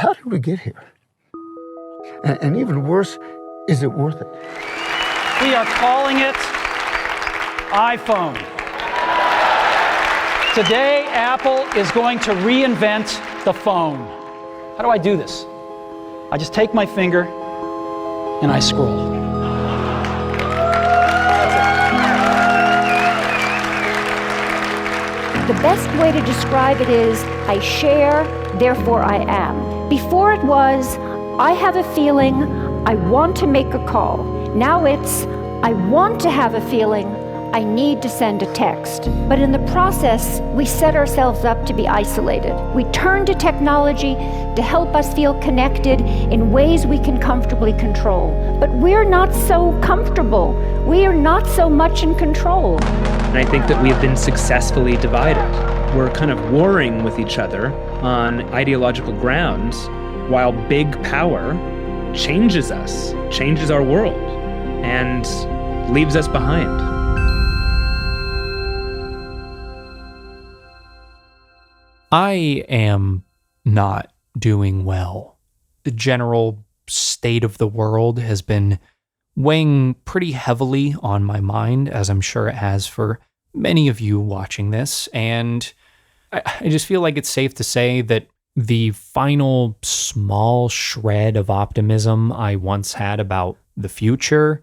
how did we get here? And even worse, is it worth it? We are calling it iPhone. Today, Apple is going to reinvent the phone. How do I do this? I just take my finger and I scroll. The best way to describe it is, I share, therefore I am. Before it was, I have a feeling, I want to make a call. Now it's, I want to have a feeling, I need to send a text. But in the process, we set ourselves up to be isolated. We turn to technology to help us feel connected in ways we can comfortably control. But we're not so comfortable. We are not so much in control. And I think that we have been successfully divided. We're kind of warring with each other on ideological grounds, while big power changes us, changes our world, and leaves us behind. I am not doing well. The general state of the world has been weighing pretty heavily on my mind, as I'm sure it has for many of you watching this, and I just feel like it's safe to say that the final small shred of optimism I once had about the future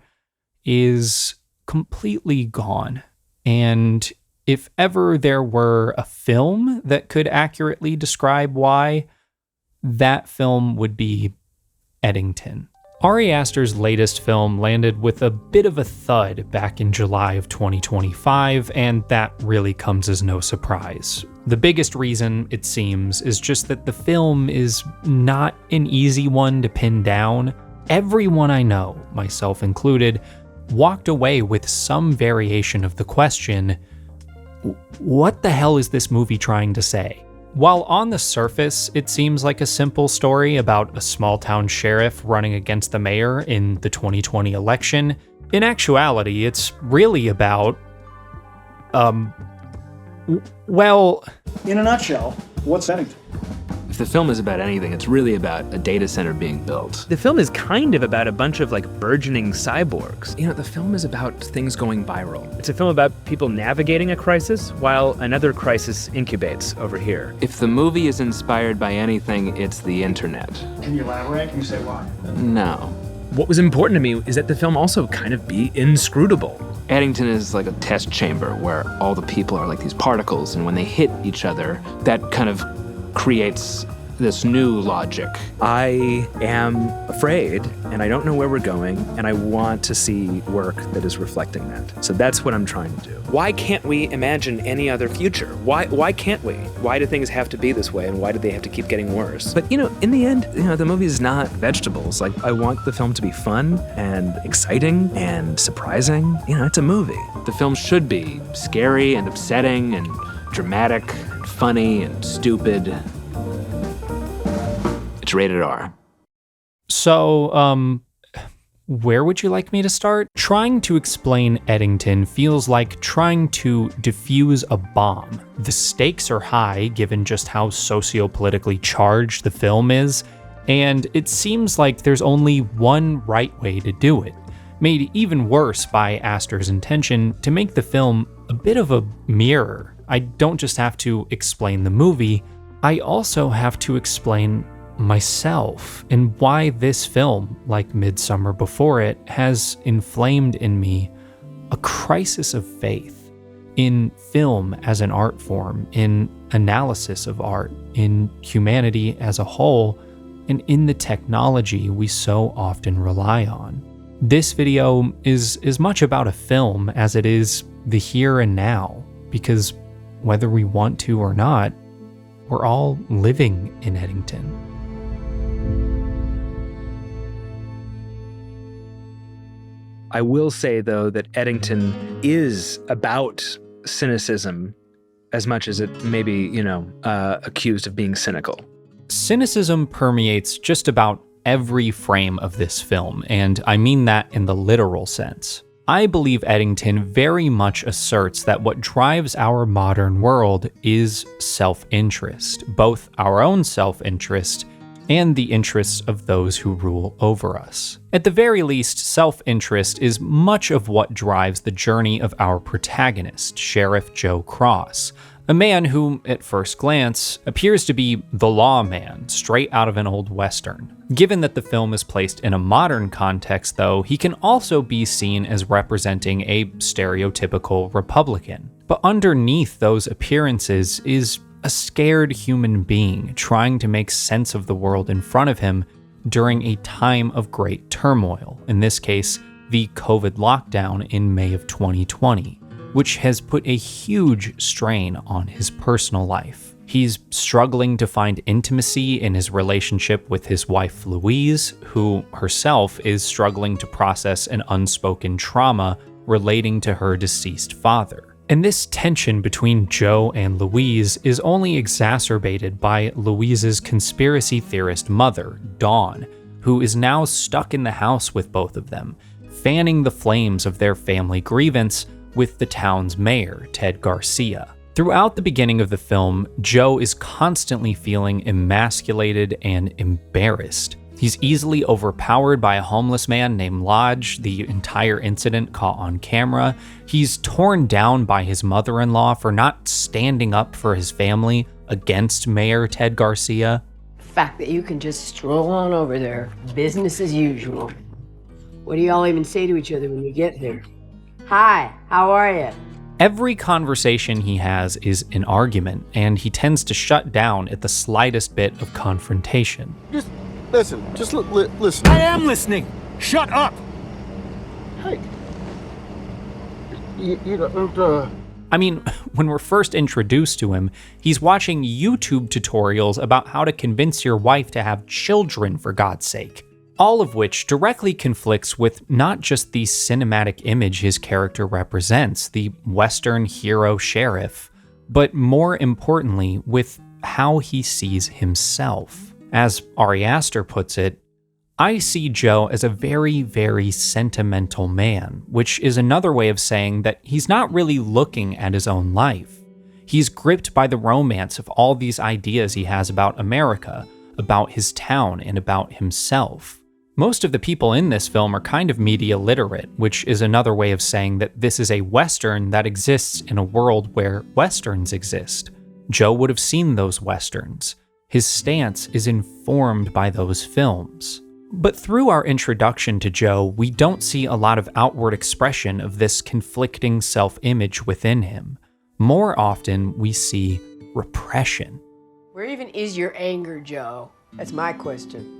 is completely gone. And if ever there were a film that could accurately describe why, that film would be Eddington. Ari Aster's latest film landed with a bit of a thud back in July of 2025, and that really comes as no surprise. The biggest reason, it seems, is just that the film is not an easy one to pin down. Everyone I know, myself included, walked away with some variation of the question, what the hell is this movie trying to say? While on the surface, it seems like a simple story about a small-town sheriff running against the mayor in the 2020 election, in actuality, it's really about, well... In a nutshell, what's Eddington? If the film is about anything, it's really about a data center being built. The film is kind of about a bunch of burgeoning cyborgs. You know, the film is about things going viral. It's a film about people navigating a crisis while another crisis incubates over here. If the movie is inspired by anything, it's the internet. Can you elaborate? Can you say why? No. What was important to me is that the film also kind of be inscrutable. Eddington is like a test chamber where all the people are like these particles, and when they hit each other, that kind of creates this new logic. I am afraid, and I don't know where we're going, and I want to see work that is reflecting that. So that's what I'm trying to do. Why can't we imagine any other future? Why can't we? Why do things have to be this way, and why do they have to keep getting worse? But, in the end, the movie is not vegetables. I want the film to be fun and exciting and surprising. It's a movie. The film should be scary and upsetting and dramatic and funny and stupid. It's rated R. So, where would you like me to start? Trying to explain Eddington feels like trying to defuse a bomb. The stakes are high, given just how socio-politically charged the film is, and it seems like there's only one right way to do it. Made even worse by Aster's intention to make the film a bit of a mirror. I don't just have to explain the movie, I also have to explain myself and why this film, like Midsommar before it, has inflamed in me a crisis of faith in film as an art form, in analysis of art, in humanity as a whole, and in the technology we so often rely on. This video is as much about a film as it is the here and now, because whether we want to or not, we're all living in Eddington. I will say, though, that Eddington is about cynicism as much as it may be, accused of being cynical. Cynicism permeates just about every frame of this film, and I mean that in the literal sense. I believe Eddington very much asserts that what drives our modern world is self-interest, both our own self-interest and the interests of those who rule over us. At the very least, self-interest is much of what drives the journey of our protagonist, Sheriff Joe Cross, a man who, at first glance, appears to be the lawman, straight out of an old Western. Given that the film is placed in a modern context, though, he can also be seen as representing a stereotypical Republican. But underneath those appearances is a scared human being trying to make sense of the world in front of him during a time of great turmoil, in this case, the COVID lockdown in May of 2020, which has put a huge strain on his personal life. He's struggling to find intimacy in his relationship with his wife Louise, who herself is struggling to process an unspoken trauma relating to her deceased father. And this tension between Joe and Louise is only exacerbated by Louise's conspiracy theorist mother, Dawn, who is now stuck in the house with both of them, fanning the flames of their family grievance with the town's mayor, Ted Garcia. Throughout the beginning of the film, Joe is constantly feeling emasculated and embarrassed. He's easily overpowered by a homeless man named Lodge, the entire incident caught on camera. He's torn down by his mother-in-law for not standing up for his family against Mayor Ted Garcia. The fact that you can just stroll on over there, business as usual. What do y'all even say to each other when you get there? Hi, how are you? Every conversation he has is an argument, and he tends to shut down at the slightest bit of confrontation. Just listen. Just listen. I am listening. Shut up. Hey. You don't. I mean, when we're first introduced to him, he's watching YouTube tutorials about how to convince your wife to have children, for God's sake. All of which directly conflicts with not just the cinematic image his character represents, the Western hero sheriff, but more importantly, with how he sees himself. As Ari Aster puts it, I see Joe as a very, very sentimental man, which is another way of saying that he's not really looking at his own life. He's gripped by the romance of all these ideas he has about America, about his town, and about himself. Most of the people in this film are kind of media literate, which is another way of saying that this is a Western that exists in a world where Westerns exist. Joe would have seen those Westerns. His stance is informed by those films. But through our introduction to Joe, we don't see a lot of outward expression of this conflicting self-image within him. More often, we see repression. Where even is your anger, Joe? That's my question.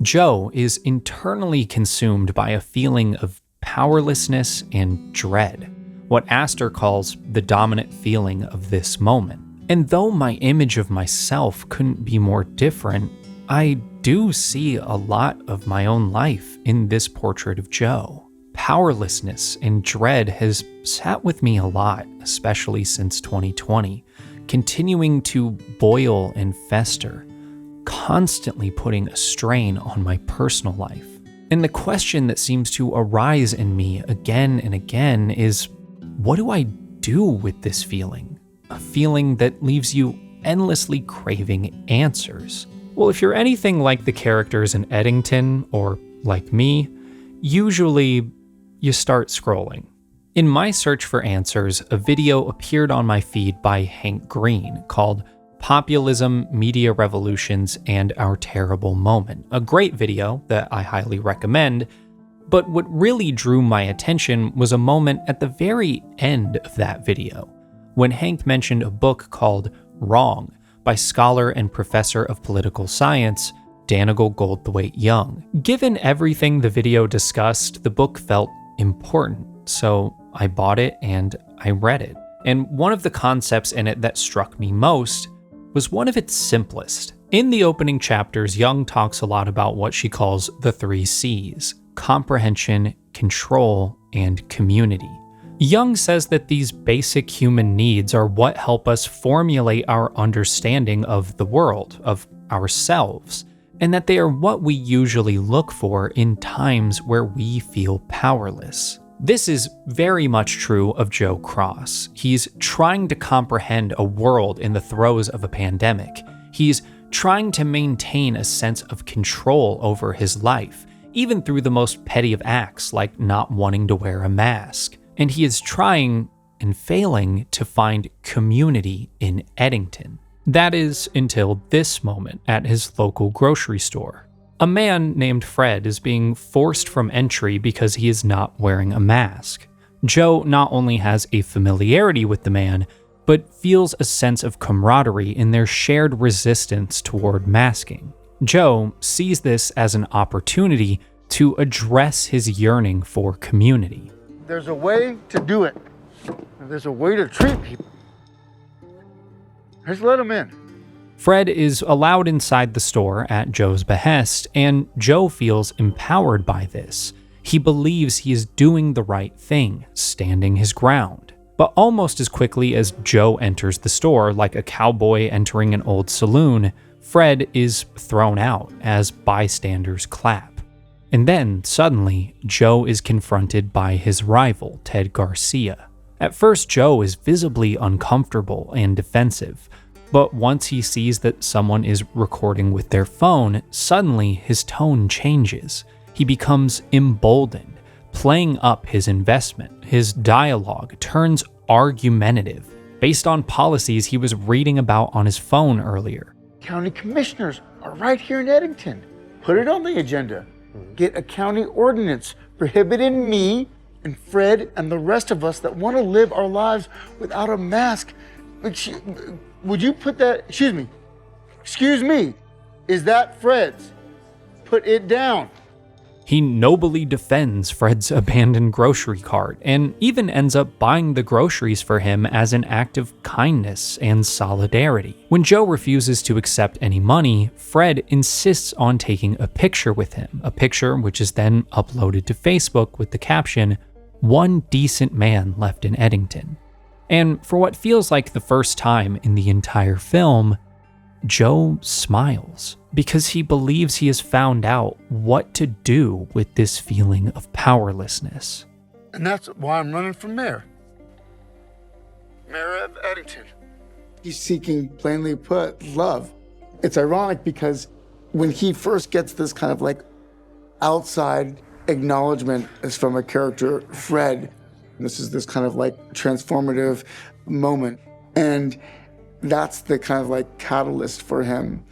Joe is internally consumed by a feeling of powerlessness and dread, what Aster calls the dominant feeling of this moment. And though my image of myself couldn't be more different, I do see a lot of my own life in this portrait of Joe. Powerlessness and dread has sat with me a lot, especially since 2020, continuing to boil and fester, constantly putting a strain on my personal life. And the question that seems to arise in me again and again is, what do I do with this feeling? A feeling that leaves you endlessly craving answers. Well, if you're anything like the characters in Eddington, or like me, usually you start scrolling. In my search for answers, a video appeared on my feed by Hank Green called Populism, Media Revolutions, and Our Terrible Moment. A great video that I highly recommend, but what really drew my attention was a moment at the very end of that video, when Hank mentioned a book called Wrong by scholar and professor of political science, Danigal Goldthwait Young. Given everything the video discussed, the book felt important, so I bought it and I read it. And one of the concepts in it that struck me most was one of its simplest. In the opening chapters, Young talks a lot about what she calls the 3 C's: comprehension, control, and community. Young says that these basic human needs are what help us formulate our understanding of the world, of ourselves, and that they are what we usually look for in times where we feel powerless. This is very much true of Joe Cross. He's trying to comprehend a world in the throes of a pandemic. He's trying to maintain a sense of control over his life, even through the most petty of acts like not wanting to wear a mask. And he is trying and failing to find community in Eddington. That is until this moment at his local grocery store. A man named Fred is being forced from entry because he is not wearing a mask. Joe not only has a familiarity with the man, but feels a sense of camaraderie in their shared resistance toward masking. Joe sees this as an opportunity to address his yearning for community. There's a way to do it. There's a way to treat people. Just let them in. Fred is allowed inside the store at Joe's behest, and Joe feels empowered by this. He believes he is doing the right thing, standing his ground. But almost as quickly as Joe enters the store, like a cowboy entering an old saloon, Fred is thrown out as bystanders clap. And then, suddenly, Joe is confronted by his rival, Ted Garcia. At first, Joe is visibly uncomfortable and defensive, but once he sees that someone is recording with their phone, suddenly his tone changes. He becomes emboldened, playing up his investment. His dialogue turns argumentative, based on policies he was reading about on his phone earlier. County commissioners are right here in Eddington. Put it on the agenda. Get a county ordinance prohibiting me and Fred and the rest of us that want to live our lives without a mask. Would you put that, excuse me, is that Fred's? Put it down. He nobly defends Fred's abandoned grocery cart and even ends up buying the groceries for him as an act of kindness and solidarity. When Joe refuses to accept any money, Fred insists on taking a picture with him, a picture which is then uploaded to Facebook with the caption, "One decent man left in Eddington." And for what feels like the first time in the entire film, Joe smiles because he believes he has found out what to do with this feeling of powerlessness. And that's why I'm running for mayor. Mayor of Eddington. He's seeking, plainly put, love. It's ironic because when he first gets this kind of like outside acknowledgement is from a character, Fred, this is this kind of like transformative moment. And that's the kind of like catalyst for him.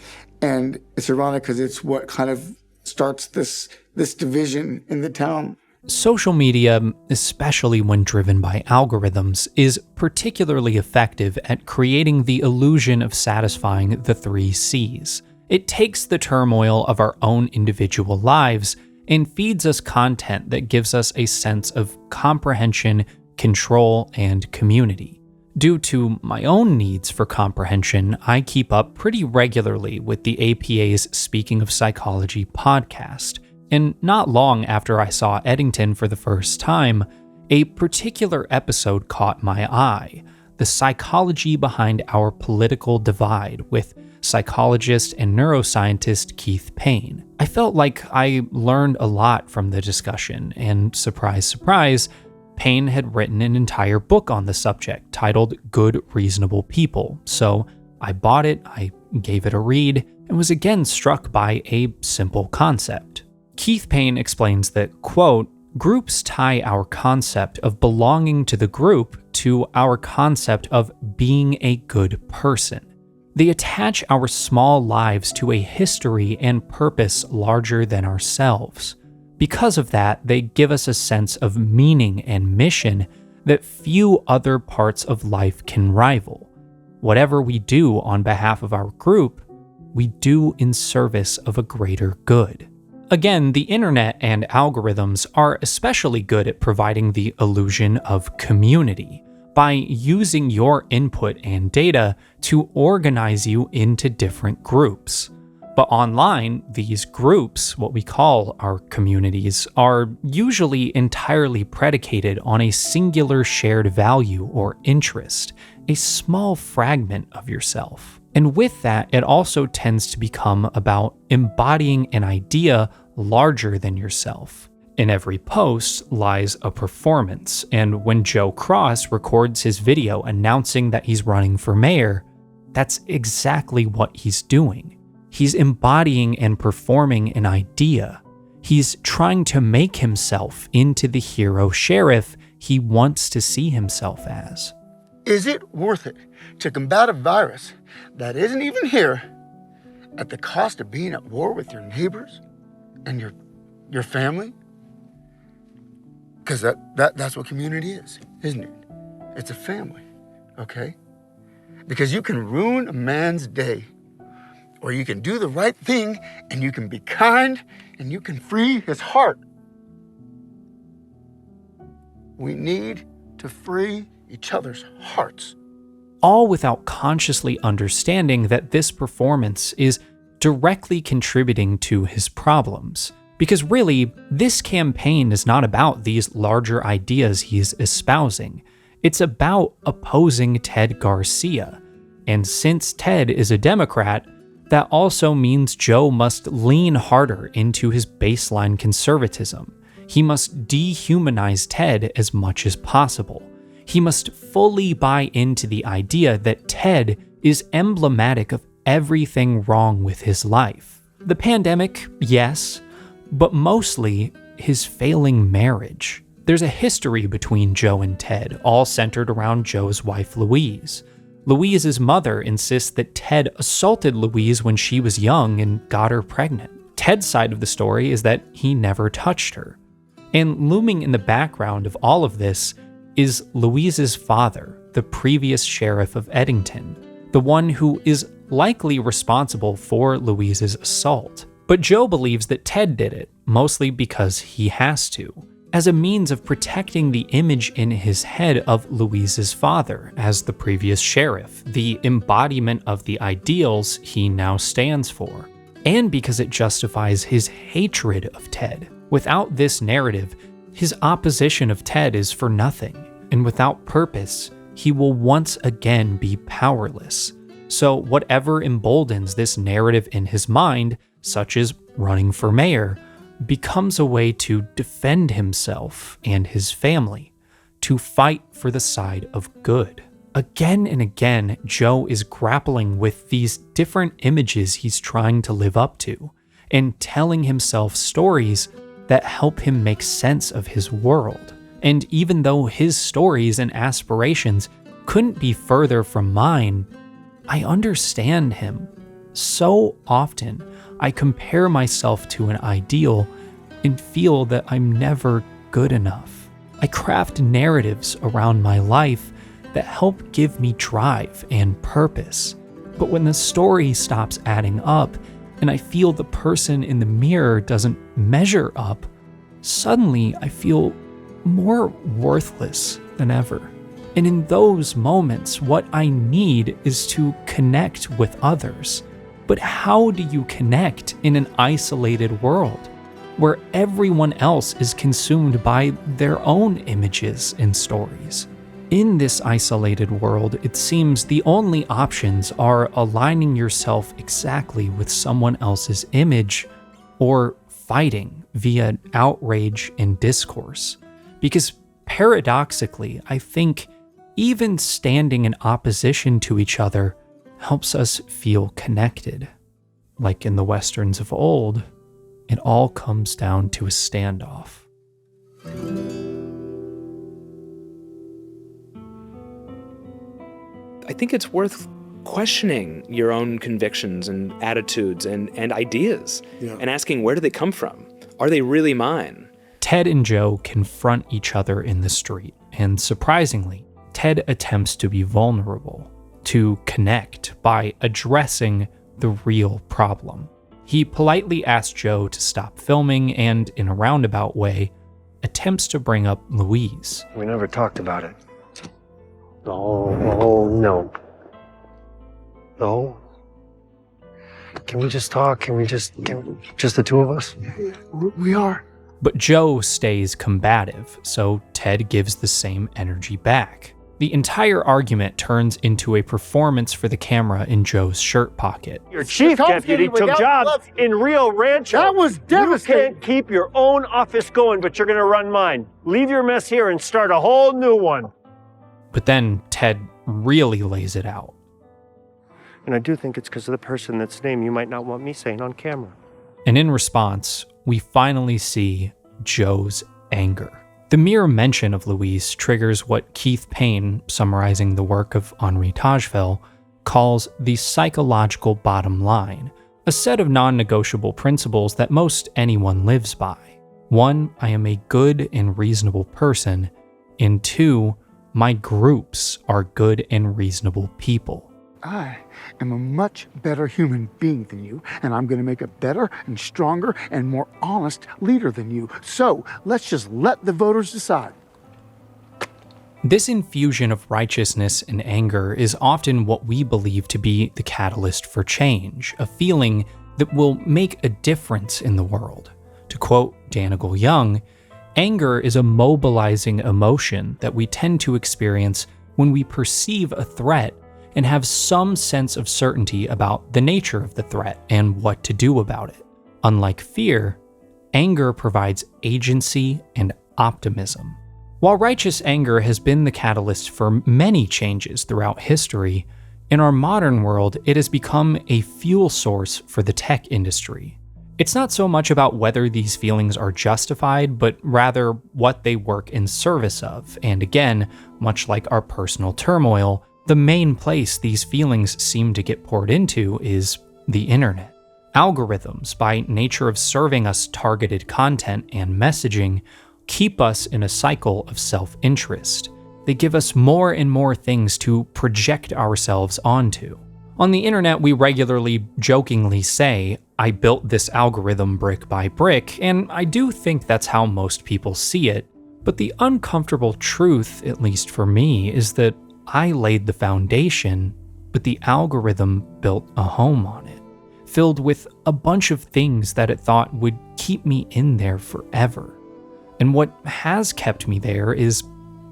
And it's ironic because it's what kind of starts this division in the town. Social media, especially when driven by algorithms, is particularly effective at creating the illusion of satisfying the 3 C's. It takes the turmoil of our own individual lives and feeds us content that gives us a sense of comprehension, control, and community. Due to my own needs for comprehension, I keep up pretty regularly with the APA's Speaking of Psychology podcast, and not long after I saw Eddington for the first time, a particular episode caught my eye, the psychology behind our political divide with psychologist and neuroscientist Keith Payne. I felt like I learned a lot from the discussion, and surprise, surprise, Payne had written an entire book on the subject titled Good Reasonable People, so I bought it, I gave it a read, and was again struck by a simple concept. Keith Payne explains that, quote, "Groups tie our concept of belonging to the group to our concept of being a good person. They attach our small lives to a history and purpose larger than ourselves. Because of that, they give us a sense of meaning and mission that few other parts of life can rival. Whatever we do on behalf of our group, we do in service of a greater good." Again, the internet and algorithms are especially good at providing the illusion of community by using your input and data to organize you into different groups. But online, these groups, what we call our communities, are usually entirely predicated on a singular shared value or interest, a small fragment of yourself. And with that, it also tends to become about embodying an idea larger than yourself. In every post lies a performance, and when Joe Cross records his video announcing that he's running for mayor, that's exactly what he's doing. He's embodying and performing an idea. He's trying to make himself into the hero sheriff he wants to see himself as. Is it worth it to combat a virus that isn't even here at the cost of being at war with your neighbors and your family? Because that's what community is, isn't it? It's a family, okay? Because you can ruin a man's day, or you can do the right thing and you can be kind and you can free his heart. We need to free each other's hearts. All without consciously understanding that this performance is directly contributing to his problems. Because really, this campaign is not about these larger ideas he's espousing. It's about opposing Ted Garcia. And since Ted is a Democrat, that also means Joe must lean harder into his baseline conservatism. He must dehumanize Ted as much as possible. He must fully buy into the idea that Ted is emblematic of everything wrong with his life. The pandemic, yes, but mostly his failing marriage. There's a history between Joe and Ted, all centered around Joe's wife, Louise. Louise's mother insists that Ted assaulted Louise when she was young and got her pregnant. Ted's side of the story is that he never touched her. And looming in the background of all of this is Louise's father, the previous sheriff of Eddington, the one who is likely responsible for Louise's assault. But Joe believes that Ted did it, mostly because he has to, as a means of protecting the image in his head of Louise's father as the previous sheriff, the embodiment of the ideals he now stands for, and because it justifies his hatred of Ted. Without this narrative, his opposition of Ted is for nothing, and without purpose, he will once again be powerless. So whatever emboldens this narrative in his mind, such as running for mayor, becomes a way to defend himself and his family, to fight for the side of good. Again and again, Joe is grappling with these different images he's trying to live up to, and telling himself stories that help him make sense of his world. And even though his stories and aspirations couldn't be further from mine, I understand him. So often, I compare myself to an ideal and feel that I'm never good enough. I craft narratives around my life that help give me drive and purpose. But when the story stops adding up and I feel the person in the mirror doesn't measure up, suddenly I feel more worthless than ever. And in those moments, what I need is to connect with others. But how do you connect in an isolated world where everyone else is consumed by their own images and stories? In this isolated world, it seems the only options are aligning yourself exactly with someone else's image or fighting via outrage and discourse. Because paradoxically, I think even standing in opposition to each other helps us feel connected. Like in the Westerns of old, it all comes down to a standoff. I think it's worth questioning your own convictions and attitudes and ideas and asking, where do they come from? Are they really mine? Ted and Joe confront each other in the street, and surprisingly, Ted attempts to be vulnerable, to connect by addressing the real problem. He politely asks Joe to stop filming and, in a roundabout way, attempts to bring up Louise. We never talked about it. Oh, no. No? Can we just talk? Can just the two of us? We are. But Joe stays combative, so Ted gives the same energy back. The entire argument turns into a performance for the camera in Joe's shirt pocket. Your chief deputy took jobs in Rio Rancho. That was devastating. You can't keep your own office going, but you're going to run mine. Leave your mess here and start a whole new one. But then Ted really lays it out. And I do think it's because of the person that's name you might not want me saying on camera. And in response, we finally see Joe's anger. The mere mention of Louise triggers what Keith Payne, summarizing the work of Henri Tajfel, calls the psychological bottom line, a set of non-negotiable principles that most anyone lives by. 1, I am a good and reasonable person, and 2, my groups are good and reasonable people. I am a much better human being than you, and I'm going to make a better and stronger and more honest leader than you. So let's just let the voters decide. This infusion of righteousness and anger is often what we believe to be the catalyst for change, a feeling that will make a difference in the world. To quote Danigal Young, anger is a mobilizing emotion that we tend to experience when we perceive a threat and have some sense of certainty about the nature of the threat and what to do about it. Unlike fear, anger provides agency and optimism. While righteous anger has been the catalyst for many changes throughout history, in our modern world, it has become a fuel source for the tech industry. It's not so much about whether these feelings are justified, but rather what they work in service of. And again, much like our personal turmoil, the main place these feelings seem to get poured into is the internet. Algorithms, by nature of serving us targeted content and messaging, keep us in a cycle of self-interest. They give us more and more things to project ourselves onto. On the internet, we regularly jokingly say, I built this algorithm brick by brick, and I do think that's how most people see it. But the uncomfortable truth, at least for me, is that I laid the foundation, but the algorithm built a home on it, filled with a bunch of things that it thought would keep me in there forever. And what has kept me there is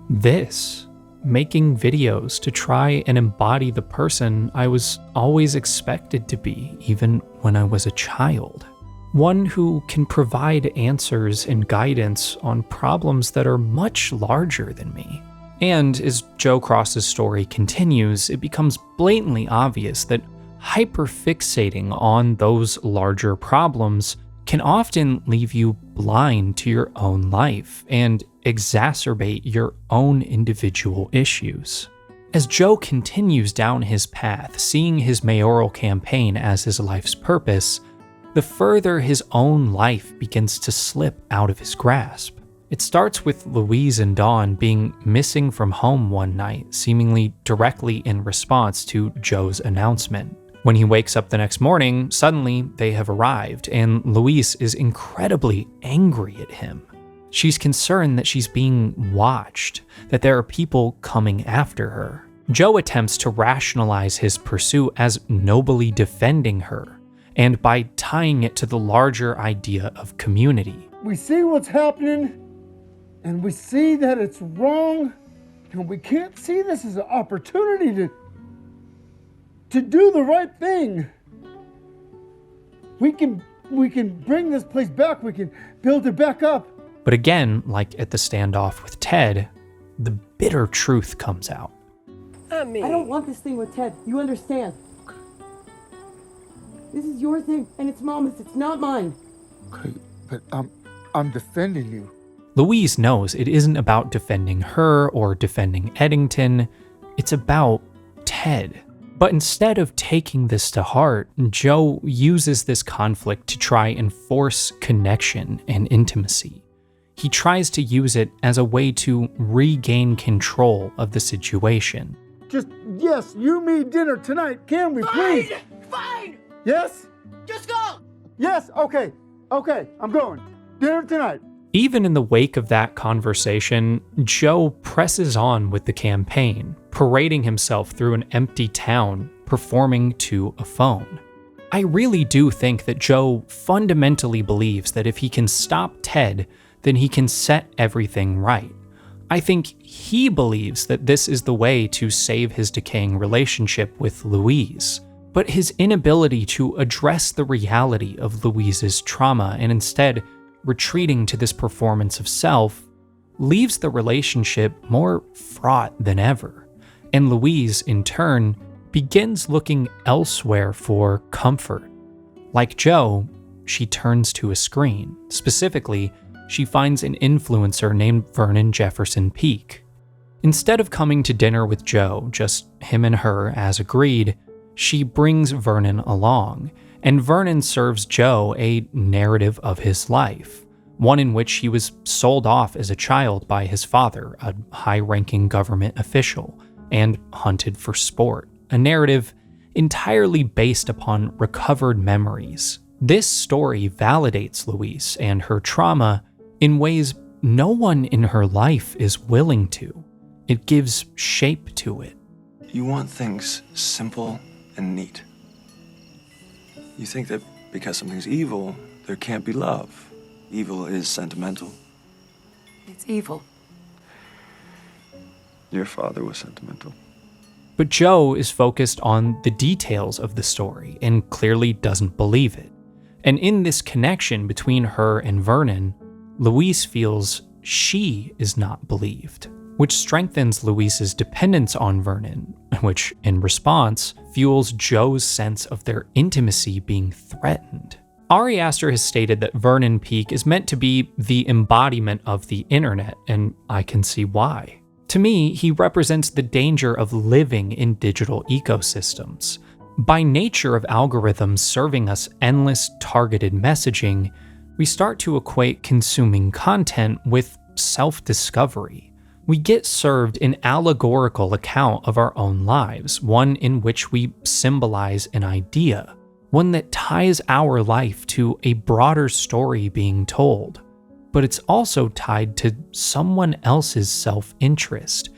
this, making videos to try and embody the person I was always expected to be, even when I was a child. One who can provide answers and guidance on problems that are much larger than me. And as Joe Cross's story continues, it becomes blatantly obvious that hyperfixating on those larger problems can often leave you blind to your own life and exacerbate your own individual issues. As Joe continues down his path, seeing his mayoral campaign as his life's purpose, the further his own life begins to slip out of his grasp. It starts with Louise and Dawn being missing from home one night, seemingly directly in response to Joe's announcement. When he wakes up the next morning, suddenly they have arrived, and Louise is incredibly angry at him. She's concerned that she's being watched, that there are people coming after her. Joe attempts to rationalize his pursuit as nobly defending her, and by tying it to the larger idea of community. We see what's happening, and we see that it's wrong, and we can't see this as an opportunity to do the right thing. We can bring this place back. We can build it back up. But again, like at the standoff with Ted, the bitter truth comes out. I don't want this thing with Ted. You understand? This is your thing, and it's Mama's. It's not mine. Okay, but I'm defending you. Louise knows it isn't about defending her or defending Eddington. It's about Ted. But instead of taking this to heart, Joe uses this conflict to try and force connection and intimacy. He tries to use it as a way to regain control of the situation. Just, yes, you, me, dinner tonight. Can we, please? Fine! Yes? Just go! Yes, okay, I'm going. Dinner tonight. Even in the wake of that conversation, Joe presses on with the campaign, parading himself through an empty town, performing to a phone. I really do think that Joe fundamentally believes that if he can stop Ted, then he can set everything right. I think he believes that this is the way to save his decaying relationship with Louise. But his inability to address the reality of Louise's trauma and instead retreating to this performance of self leaves the relationship more fraught than ever. And Louise, in turn, begins looking elsewhere for comfort. Like Joe, she turns to a screen. Specifically, she finds an influencer named Vernon Jefferson Peake. Instead of coming to dinner with Joe, just him and her as agreed, she brings Vernon along, and Vernon serves Joe a narrative of his life, one in which he was sold off as a child by his father, a high-ranking government official, and hunted for sport, a narrative entirely based upon recovered memories. This story validates Louise and her trauma in ways no one in her life is willing to. It gives shape to it. You want things simple and neat. You think that because something's evil, there can't be love. Evil is sentimental. It's evil. Your father was sentimental. But Joe is focused on the details of the story and clearly doesn't believe it. And in this connection between her and Vernon, Louise feels she is not believed, which strengthens Louise's dependence on Vernon, which, in response, fuels Joe's sense of their intimacy being threatened. Ari Aster has stated that Vernon Peake is meant to be the embodiment of the internet, and I can see why. To me, he represents the danger of living in digital ecosystems. By nature of algorithms serving us endless targeted messaging, we start to equate consuming content with self-discovery. We get served an allegorical account of our own lives, one in which we symbolize an idea, one that ties our life to a broader story being told. But it's also tied to someone else's self-interest,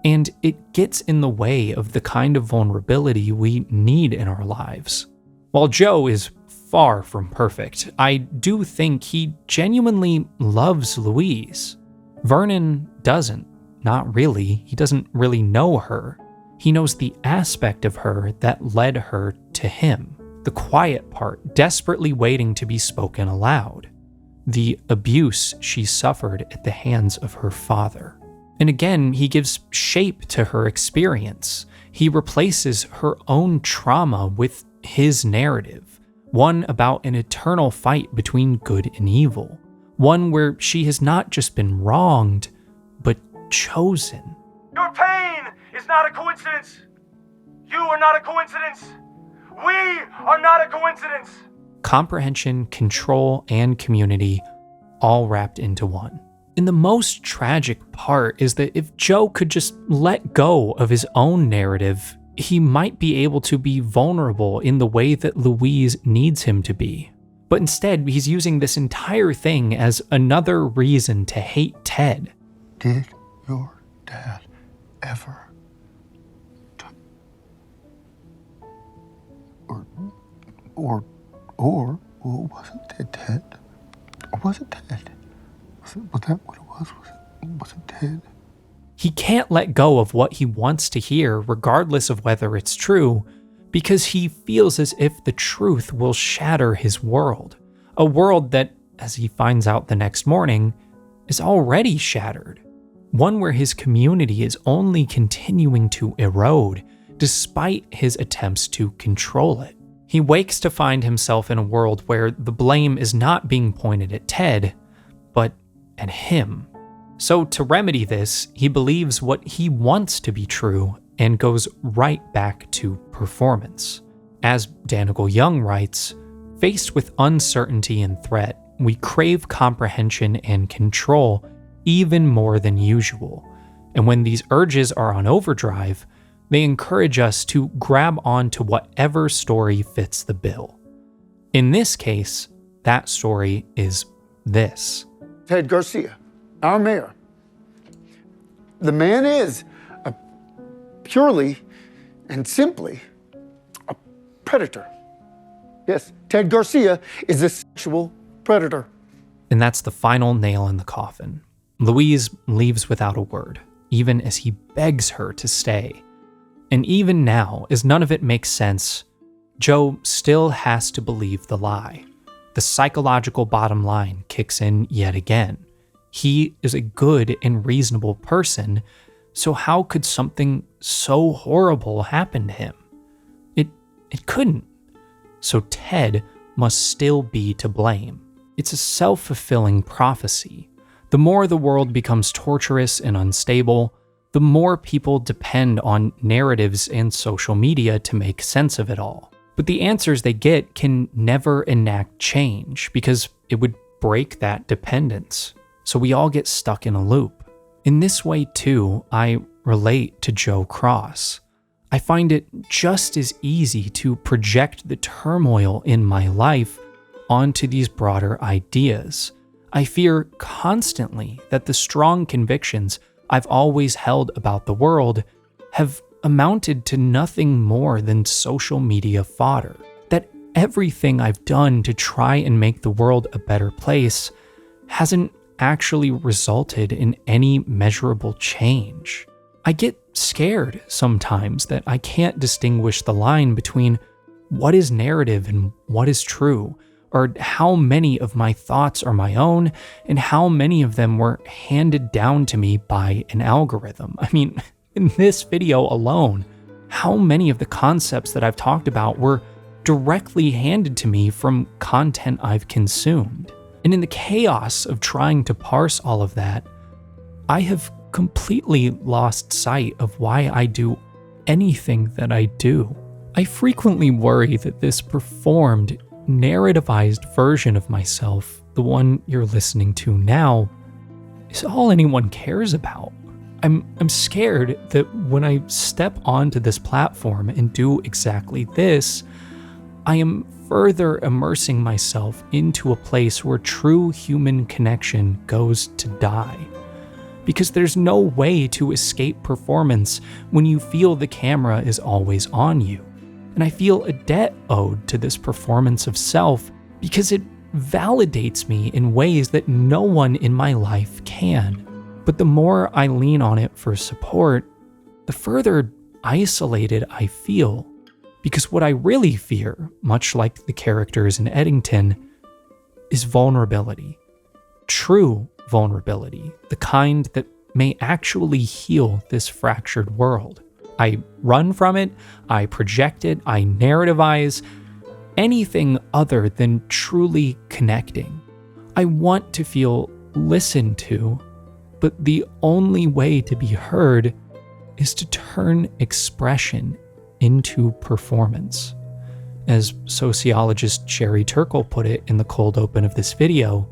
and it gets in the way of the kind of vulnerability we need in our lives. While Joe is far from perfect, I do think he genuinely loves Louise. Vernon doesn't. Not really. He doesn't really know her. He knows the aspect of her that led her to him. The quiet part, desperately waiting to be spoken aloud. The abuse she suffered at the hands of her father. And again, he gives shape to her experience. He replaces her own trauma with his narrative, one about an eternal fight between good and evil, one where she has not just been wronged, but chosen. Your pain is not a coincidence. You are not a coincidence. We are not a coincidence. Comprehension, control, and community all wrapped into one. And the most tragic part is that if Joe could just let go of his own narrative, he might be able to be vulnerable in the way that Louise needs him to be. But instead, he's using this entire thing as another reason to hate Ted. Did your dad ever or wasn't it Ted? Or was it Ted? Was that what it was? Was it Ted? He can't let go of what he wants to hear, regardless of whether it's true, because he feels as if the truth will shatter his world. A world that, as he finds out the next morning, is already shattered. One where his community is only continuing to erode, despite his attempts to control it. He wakes to find himself in a world where the blame is not being pointed at Ted, but at him. So to remedy this, he believes what he wants to be true and goes right back to performance. As Danigal Young writes, faced with uncertainty and threat, we crave comprehension and control even more than usual. And when these urges are on overdrive, they encourage us to grab onto whatever story fits the bill. In this case, that story is this. Ted Garcia, our mayor. The man is purely and simply a predator. Yes, Ted Garcia is a sexual predator. And that's the final nail in the coffin. Louise leaves without a word, even as he begs her to stay. And even now, as none of it makes sense, Joe still has to believe the lie. The psychological bottom line kicks in yet again. He is a good and reasonable person, so how could something so horrible happen to him? It couldn't. So Ted must still be to blame. It's a self-fulfilling prophecy. The more the world becomes torturous and unstable, the more people depend on narratives and social media to make sense of it all. But the answers they get can never enact change because it would break that dependence. So we all get stuck in a loop. In this way, too, I relate to Joe Cross. I find it just as easy to project the turmoil in my life onto these broader ideas. I fear constantly that the strong convictions I've always held about the world have amounted to nothing more than social media fodder. That everything I've done to try and make the world a better place hasn't actually resulted in any measurable change. I get scared sometimes that I can't distinguish the line between what is narrative and what is true, or how many of my thoughts are my own and how many of them were handed down to me by an algorithm. I mean, in this video alone, how many of the concepts that I've talked about were directly handed to me from content I've consumed. And in the chaos of trying to parse all of that, I have completely lost sight of why I do anything that I do. I frequently worry that this performed, narrativized version of myself, the one you're listening to now, is all anyone cares about. I'm scared that when I step onto this platform and do exactly this, I am further immersing myself into a place where true human connection goes to die. Because there's no way to escape performance when you feel the camera is always on you. And I feel a debt owed to this performance of self because it validates me in ways that no one in my life can. But the more I lean on it for support, the further isolated I feel. Because what I really fear, much like the characters in Eddington, is vulnerability. True vulnerability, the kind that may actually heal this fractured world. I run from it, I project it, I narrativize, anything other than truly connecting. I want to feel listened to, but the only way to be heard is to turn expression into performance. As sociologist Sherry Turkle put it in the cold open of this video,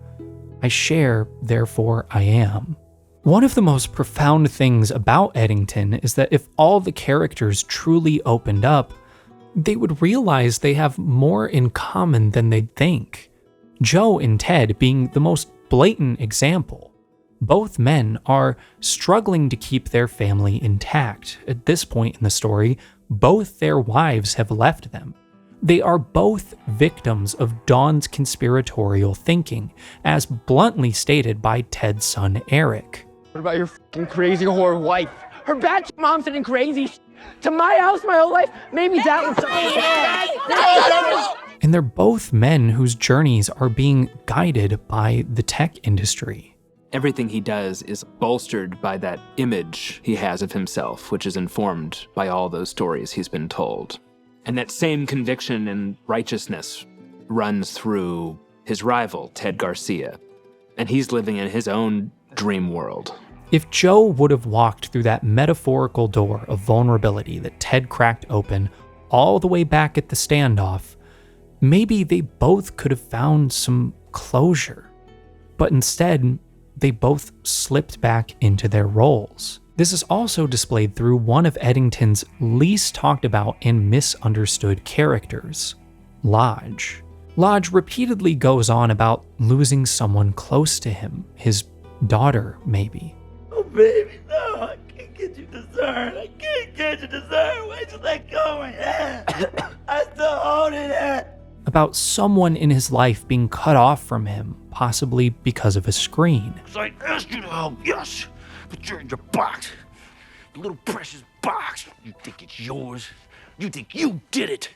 I share, therefore I am. One of the most profound things about Eddington is that if all the characters truly opened up, they would realize they have more in common than they'd think. Joe and Ted being the most blatant example. Both men are struggling to keep their family intact. At this point in the story, both their wives have left them. They are both victims of Dawn's conspiratorial thinking, as bluntly stated by Ted's son Eric. What about your fucking crazy whore wife? Her bad mom sitting crazy to my house my whole life. Maybe that was And they're both men whose journeys are being guided by the tech industry. Everything he does is bolstered by that image he has of himself, which is informed by all those stories he's been told. And that same conviction and righteousness runs through his rival, Ted Garcia. And he's living in his own dream world. If Joe would have walked through that metaphorical door of vulnerability that Ted cracked open all the way back at the standoff, maybe they both could have found some closure. But instead, they both slipped back into their roles. This is also displayed through one of Eddington's least talked about and misunderstood characters, Lodge. Lodge repeatedly goes on about losing someone close to him, his daughter, maybe. Oh, baby, no, I can't get you dessert. I can't get you dessert. Why'd you let go of my hand? I still hold it. About someone in his life being cut off from him, possibly because of a screen. So I asked you to help, yes, but you're in your box. Your little precious box. You think it's yours. You think you did it.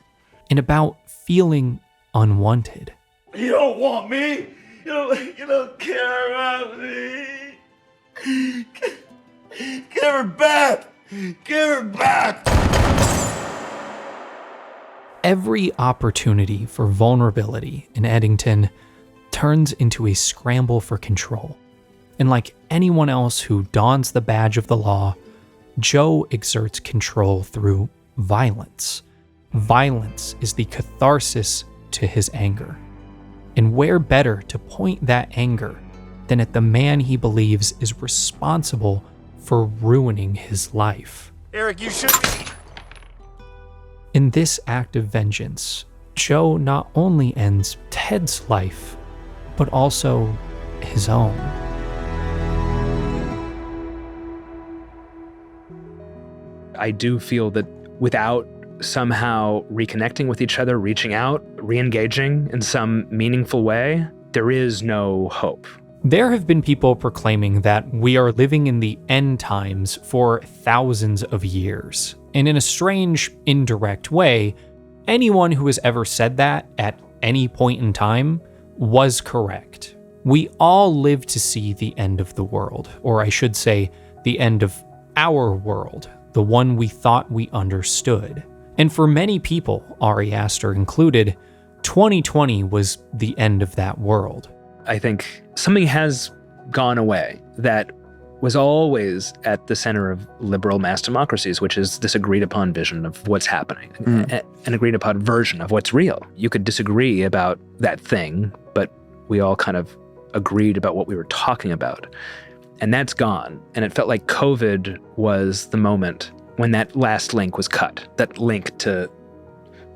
And about feeling unwanted. You don't want me. You don't care about me. Give her back. Give her back. Every opportunity for vulnerability in Eddington turns into a scramble for control. And like anyone else who dons the badge of the law, Joe exerts control through violence. Violence is the catharsis to his anger. And where better to point that anger than at the man he believes is responsible for ruining his life? Eric, you should be. In this act of vengeance, Joe not only ends Ted's life, but also his own. I do feel that without somehow reconnecting with each other, reaching out, re-engaging in some meaningful way, there is no hope. There have been people proclaiming that we are living in the end times for thousands of years. And in a strange, indirect way, anyone who has ever said that at any point in time was correct. We all live to see the end of the world, or I should say, the end of our world, the one we thought we understood. And for many people, Ari Aster included, 2020 was the end of that world. I think something has gone away that was always at the center of liberal mass democracies, which is this agreed upon vision of what's happening, an agreed upon version of what's real. You could disagree about that thing, but we all kind of agreed about what we were talking about. And that's gone. And it felt like COVID was the moment when that last link was cut, that link to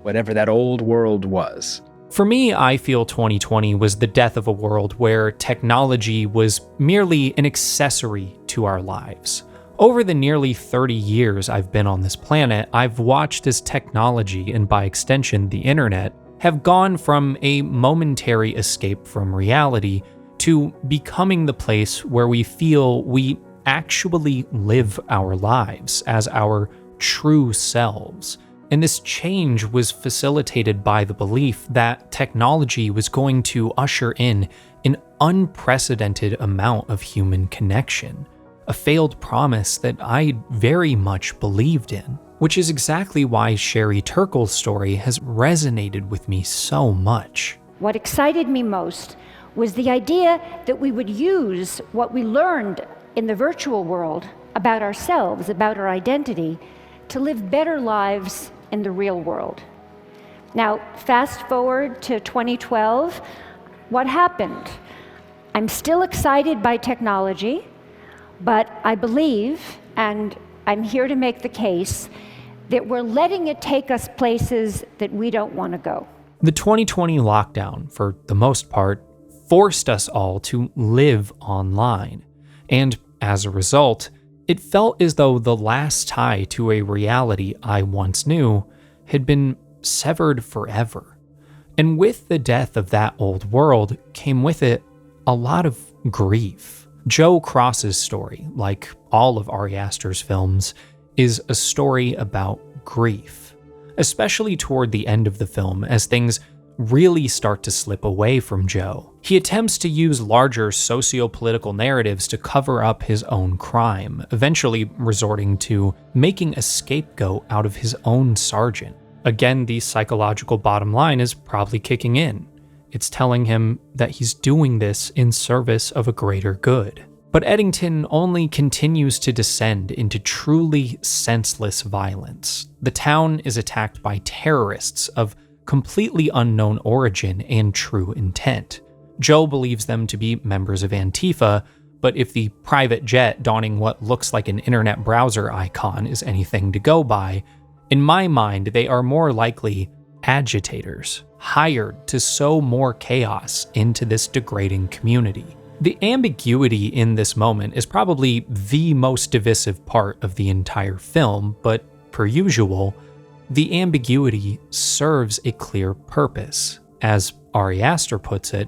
whatever that old world was. For me, I feel 2020 was the death of a world where technology was merely an accessory to our lives. Over the nearly 30 years I've been on this planet, I've watched as technology, and by extension the internet, have gone from a momentary escape from reality to becoming the place where we feel we actually live our lives as our true selves. And this change was facilitated by the belief that technology was going to usher in an unprecedented amount of human connection, a failed promise that I very much believed in, which is exactly why Sherry Turkle's story has resonated with me so much. What excited me most was the idea that we would use what we learned in the virtual world about ourselves, about our identity, to live better lives in the real world. Now, fast forward to 2012, what happened? I'm still excited by technology, but I believe, and I'm here to make the case, that we're letting it take us places that we don't want to go. The 2020 lockdown, for the most part, forced us all to live online. And as a result, it felt as though the last tie to a reality I once knew had been severed forever. And with the death of that old world came with it a lot of grief. Joe Cross's story, like all of Ari Aster's films, is a story about grief, especially toward the end of the film as things really start to slip away from Joe. He attempts to use larger socio-political narratives to cover up his own crime, eventually resorting to making a scapegoat out of his own sergeant. Again, the psychological bottom line is probably kicking in. It's telling him that he's doing this in service of a greater good. But Eddington only continues to descend into truly senseless violence. The town is attacked by terrorists of completely unknown origin and true intent. Joe believes them to be members of Antifa, but if the private jet donning what looks like an internet browser icon is anything to go by, in my mind, they are more likely agitators, hired to sow more chaos into this degrading community. The ambiguity in this moment is probably the most divisive part of the entire film, but per usual, the ambiguity serves a clear purpose. As Ari Aster puts it,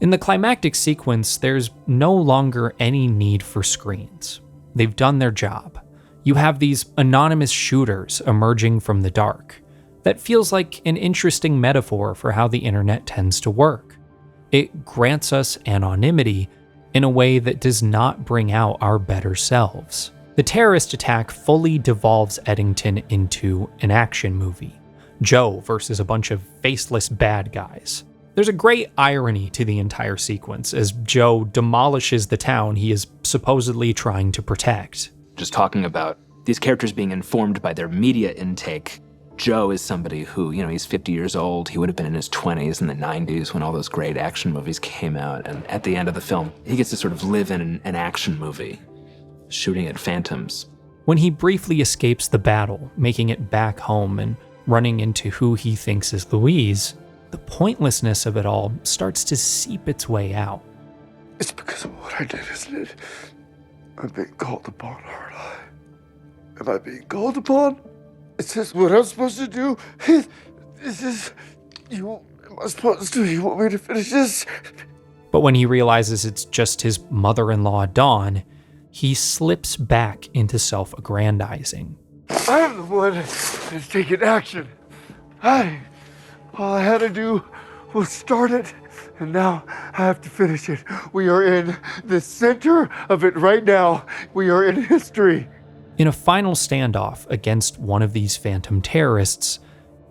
in the climactic sequence, there's no longer any need for screens. They've done their job. You have these anonymous shooters emerging from the dark. That feels like an interesting metaphor for how the internet tends to work. It grants us anonymity in a way that does not bring out our better selves. The terrorist attack fully devolves Eddington into an action movie. Joe versus a bunch of faceless bad guys. There's a great irony to the entire sequence as Joe demolishes the town he is supposedly trying to protect. Just talking about these characters being informed by their media intake. Joe is somebody who, he's 50 years old. He would have been in his 20s in the 90s when all those great action movies came out. And at the end of the film, he gets to sort of live in an action movie, shooting at phantoms. When he briefly escapes the battle, making it back home and running into who he thinks is Louise, the pointlessness of it all starts to seep its way out. It's because of what I did, isn't it? I'm being called upon, aren't I? Am I being called upon? Is this what I'm supposed to do? Is this... Am I supposed to? You want me to finish this? But when he realizes it's just his mother-in-law, Dawn, he slips back into self-aggrandizing. I'm the one that's taking action. All I had to do was start it, and now I have to finish it. We are in the center of it right now. We are in history. In a final standoff against one of these phantom terrorists,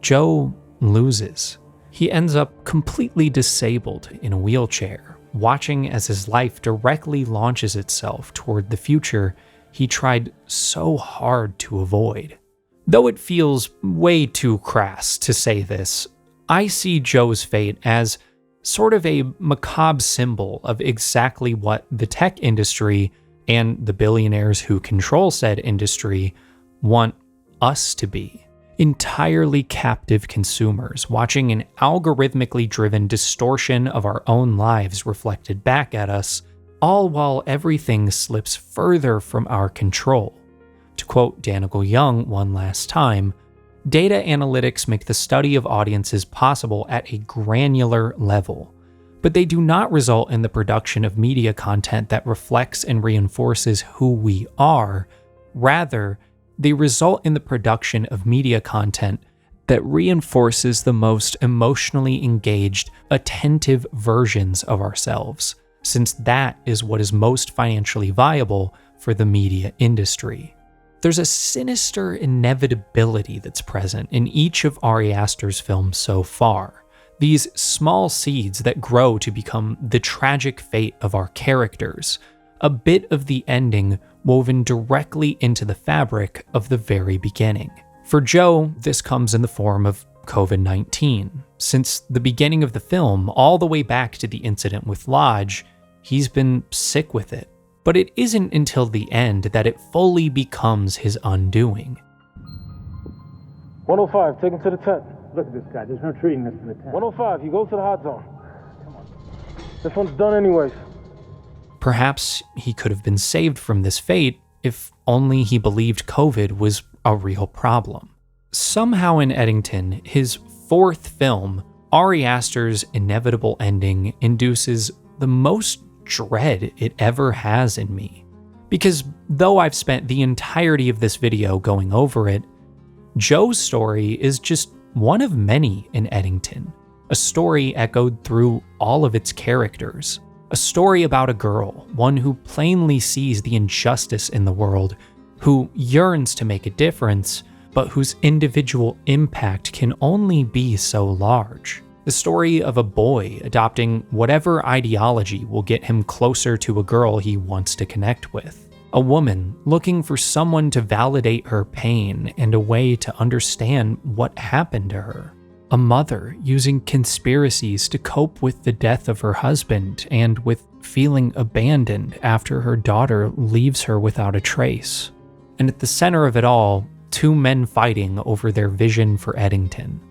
Joe loses. He ends up completely disabled in a wheelchair, watching as his life directly launches itself toward the future he tried so hard to avoid. Though it feels way too crass to say this, I see Joe's fate as sort of a macabre symbol of exactly what the tech industry and the billionaires who control said industry want us to be. Entirely captive consumers watching an algorithmically driven distortion of our own lives reflected back at us, all while everything slips further from our control. To quote Danica Young one last time, data analytics make the study of audiences possible at a granular level, but they do not result in the production of media content that reflects and reinforces who we are. Rather, they result in the production of media content that reinforces the most emotionally engaged, attentive versions of ourselves, since that is what is most financially viable for the media industry. There's a sinister inevitability that's present in each of Ari Aster's films so far. These small seeds that grow to become the tragic fate of our characters, a bit of the ending woven directly into the fabric of the very beginning. For Joe, this comes in the form of COVID-19. Since the beginning of the film, all the way back to the incident with Lodge, he's been sick with it. But it isn't until the end that it fully becomes his undoing. 105, take him to the tent. Look at this guy, there's no treating this in the tent. 105, you go to the hot zone. Come on. This one's done anyways. Perhaps he could have been saved from this fate if only he believed COVID was a real problem. Somehow in Eddington, his fourth film, Ari Aster's inevitable ending induces the most dread it ever has in me. Because though I've spent the entirety of this video going over it, Joe's story is just one of many in Eddington. A story echoed through all of its characters. A story about a girl, one who plainly sees the injustice in the world, who yearns to make a difference, but whose individual impact can only be so large. The story of a boy adopting whatever ideology will get him closer to a girl he wants to connect with. A woman looking for someone to validate her pain and a way to understand what happened to her. A mother using conspiracies to cope with the death of her husband and with feeling abandoned after her daughter leaves her without a trace. And at the center of it all, two men fighting over their vision for Eddington.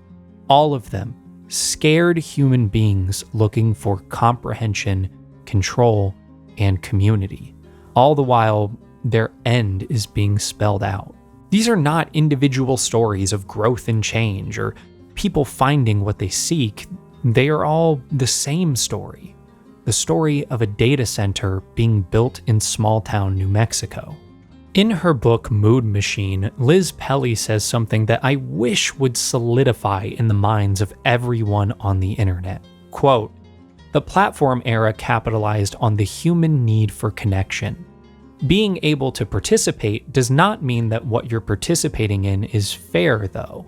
All of them scared human beings looking for comprehension, control, and community. All the while, their end is being spelled out. These are not individual stories of growth and change or people finding what they seek. They are all the same story. The story of a data center being built in small-town New Mexico. In her book Mood Machine, Liz Pelly says something that I wish would solidify in the minds of everyone on the internet. Quote, "The platform era capitalized on the human need for connection. Being able to participate does not mean that what you're participating in is fair, though.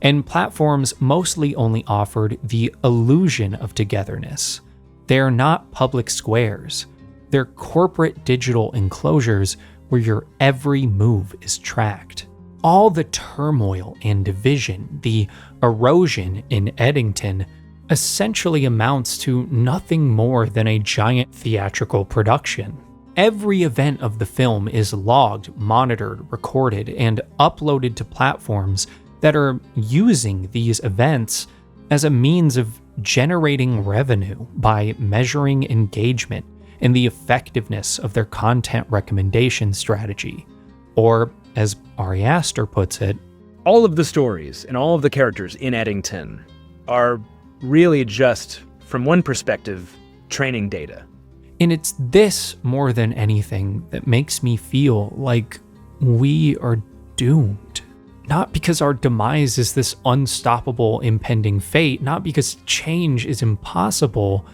and platforms mostly only offered the illusion of togetherness. They're not public squares. They're corporate digital enclosures where your every move is tracked. All the turmoil and division, the erosion in Eddington, essentially amounts to nothing more than a giant theatrical production. Every event of the film is logged, monitored, recorded, and uploaded to platforms that are using these events as a means of generating revenue by measuring engagement and the effectiveness of their content recommendation strategy. Or, as Ari Aster puts it, all of the stories and all of the characters in Eddington are really just, from one perspective, training data. And it's this, more than anything, that makes me feel like we are doomed. Not because our demise is this unstoppable impending fate, not because change is impossible,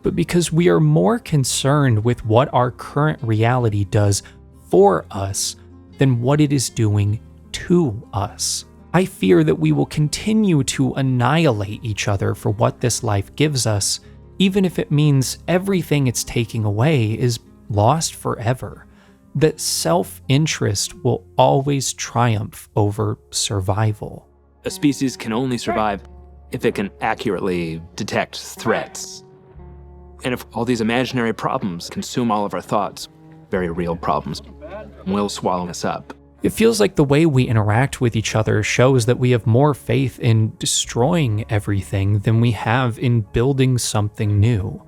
but because we are more concerned with what our current reality does for us than what it is doing to us. I fear that we will continue to annihilate each other for what this life gives us, even if it means everything it's taking away is lost forever. That self-interest will always triumph over survival. A species can only survive if it can accurately detect threats. And if all these imaginary problems consume all of our thoughts, very real problems, will swallow us up. It feels like the way we interact with each other shows that we have more faith in destroying everything than we have in building something new.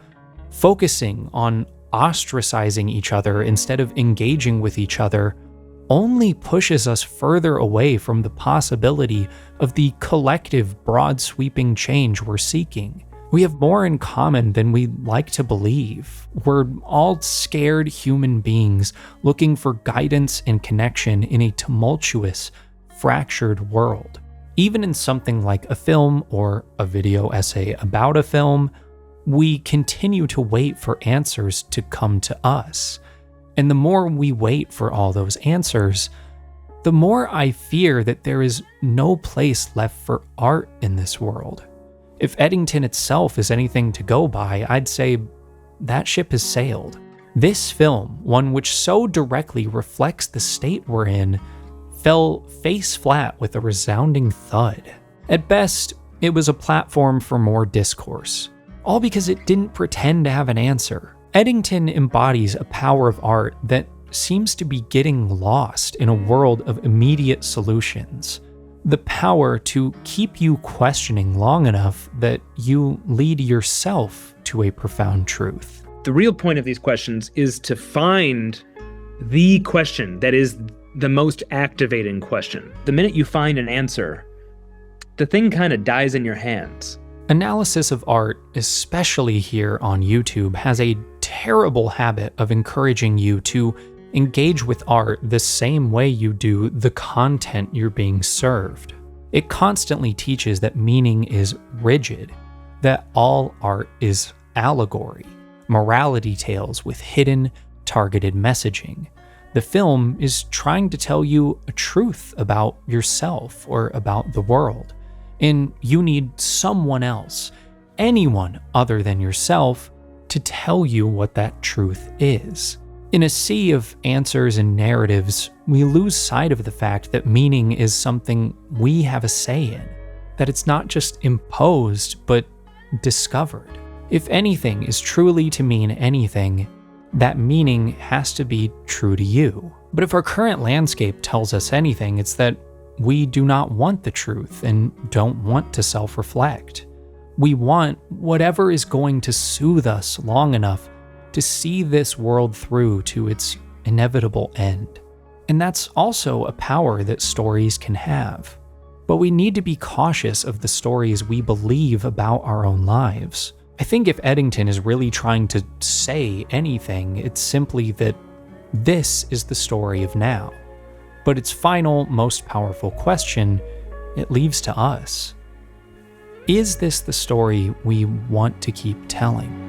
Focusing on ostracizing each other instead of engaging with each other only pushes us further away from the possibility of the collective, broad-sweeping change we're seeking. We have more in common than we like to believe. We're all scared human beings looking for guidance and connection in a tumultuous, fractured world. Even in something like a film or a video essay about a film, we continue to wait for answers to come to us. And the more we wait for all those answers, the more I fear that there is no place left for art in this world. If Eddington itself is anything to go by, I'd say that ship has sailed. This film, one which so directly reflects the state we're in, fell face flat with a resounding thud. At best, it was a platform for more discourse, all because it didn't pretend to have an answer. Eddington embodies a power of art that seems to be getting lost in a world of immediate solutions. The power to keep you questioning long enough that you lead yourself to a profound truth. The real point of these questions is to find the question that is the most activating question. The minute you find an answer, the thing kind of dies in your hands. Analysis of art, especially here on YouTube, has a terrible habit of encouraging you to engage with art the same way you do the content you're being served. It constantly teaches that meaning is rigid, that all art is allegory, morality tales with hidden, targeted messaging. The film is trying to tell you a truth about yourself or about the world, and you need someone else, anyone other than yourself, to tell you what that truth is. In a sea of answers and narratives, we lose sight of the fact that meaning is something we have a say in, that it's not just imposed, but discovered. If anything is truly to mean anything, that meaning has to be true to you. But if our current landscape tells us anything, it's that we do not want the truth and don't want to self-reflect. We want whatever is going to soothe us long enough to see this world through to its inevitable end. And that's also a power that stories can have. But we need to be cautious of the stories we believe about our own lives. I think if Eddington is really trying to say anything, it's simply that this is the story of now. But its final, most powerful question, it leaves to us. Is this the story we want to keep telling?